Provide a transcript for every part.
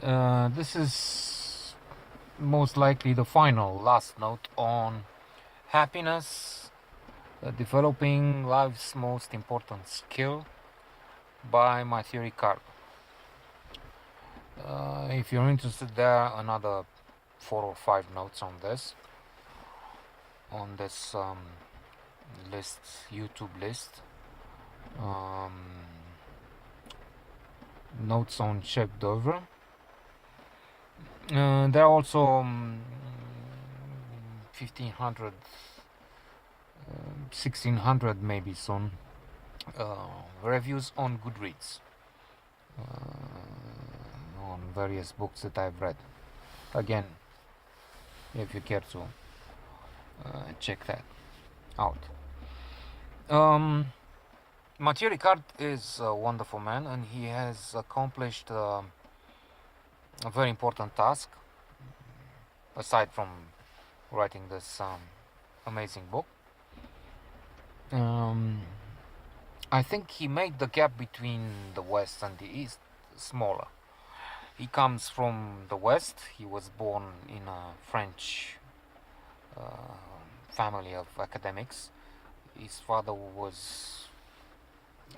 This is most likely the last note on happiness, developing life's most important skill by Matthieu Ricard. If you're interested, there are another 4 or 5 notes on this list, YouTube list. Notes on chef d'oeuvre. There are also 1500, 1600 maybe soon reviews on Goodreads on various books that I've read. Again, if you care to check that out. Matthieu Ricard is a wonderful man, and he has accomplished a very important task, aside from writing this amazing book. I think he made the gap between the West and the East smaller. He comes from the West. He was born in a French family of academics. His father was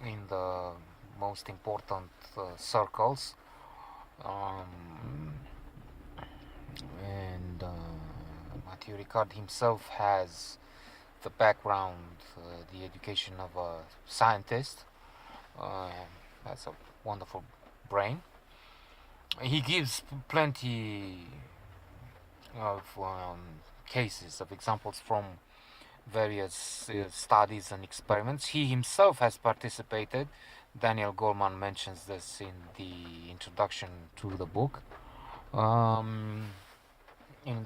in the most important circles, and Matthieu Ricard himself has the background, the education of a scientist. Has a wonderful brain. He gives plenty of cases, of examples from various studies and experiments. He himself has participated. Daniel Goleman mentions this in the introduction to the book. In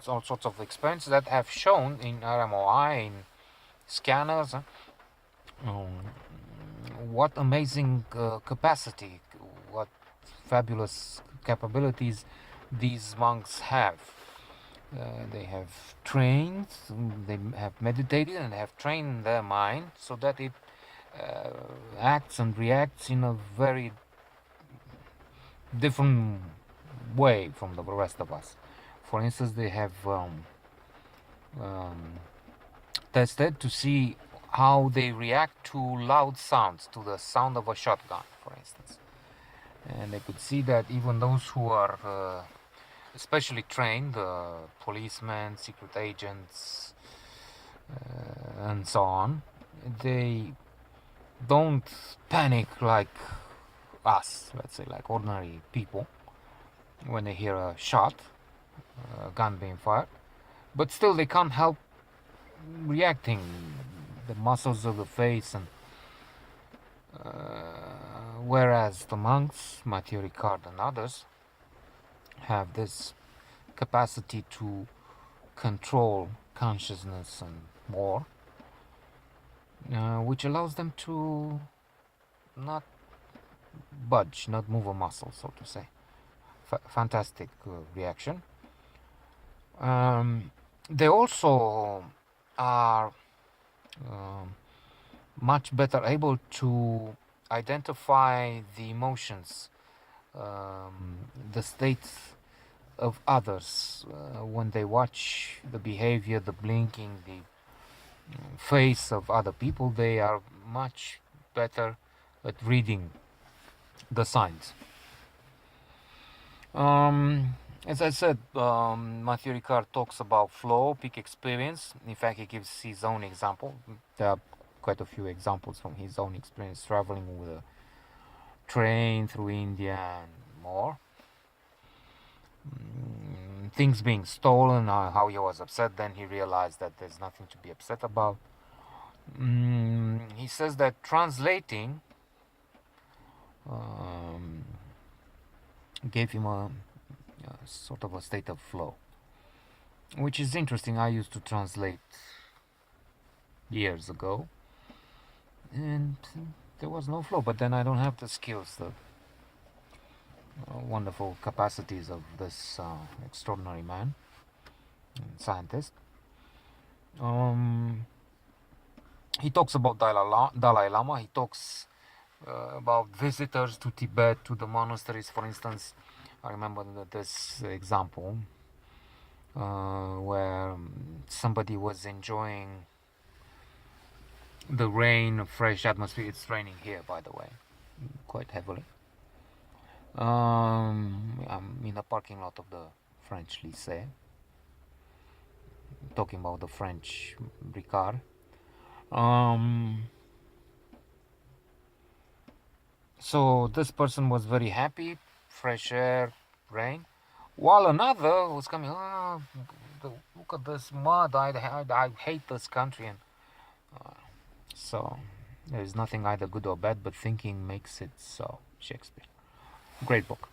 all sorts of experiments that have shown in RMOI, in scanners, what amazing capacity, what fabulous capabilities these monks have. They have trained, they have meditated, and have trained their mind so that it acts and reacts in a very different way from the rest of us. For instance, they have tested to see how they react to loud sounds, to the sound of a shotgun, for instance. And they could see that even those who are especially trained, policemen, secret agents, and so on, they don't panic like us, let's say, like ordinary people, when they hear a shot, a gun being fired. But still, they can't help reacting. The muscles of the face, and whereas the monks, Matthieu Ricard and others, have this capacity to control consciousness and more, which allows them to not budge, not move a muscle, so to say. Fantastic reaction. They also are much better able to identify the emotions, the states of others when they watch the behavior, the blinking, the face of other people. They are much better at reading the signs. As I said, Matthieu Ricard talks about flow, peak experience. In fact, he gives his own example. There are quite a few examples from his own experience traveling with a train through India and more. Things being stolen, how he was upset. Then he realized that there's nothing to be upset about. He says that translating gave him a sort of a state of flow, which is interesting. I used to translate years ago, and there was no flow. But then I don't have the skills, the wonderful capacities of this extraordinary man, scientist. He talks about Dalai Lama. He talks about visitors to Tibet, to the monasteries, for instance. I remember this example where somebody was enjoying the rain, fresh atmosphere. It's raining here, by the way, quite heavily. I'm in the parking lot of the French lycée, talking about the French Ricard. So this person was very happy, fresh air, rain, while another was coming. Oh, look at this mud! I hate this country, and so there is nothing either good or bad, but thinking makes it so. Shakespeare, great book.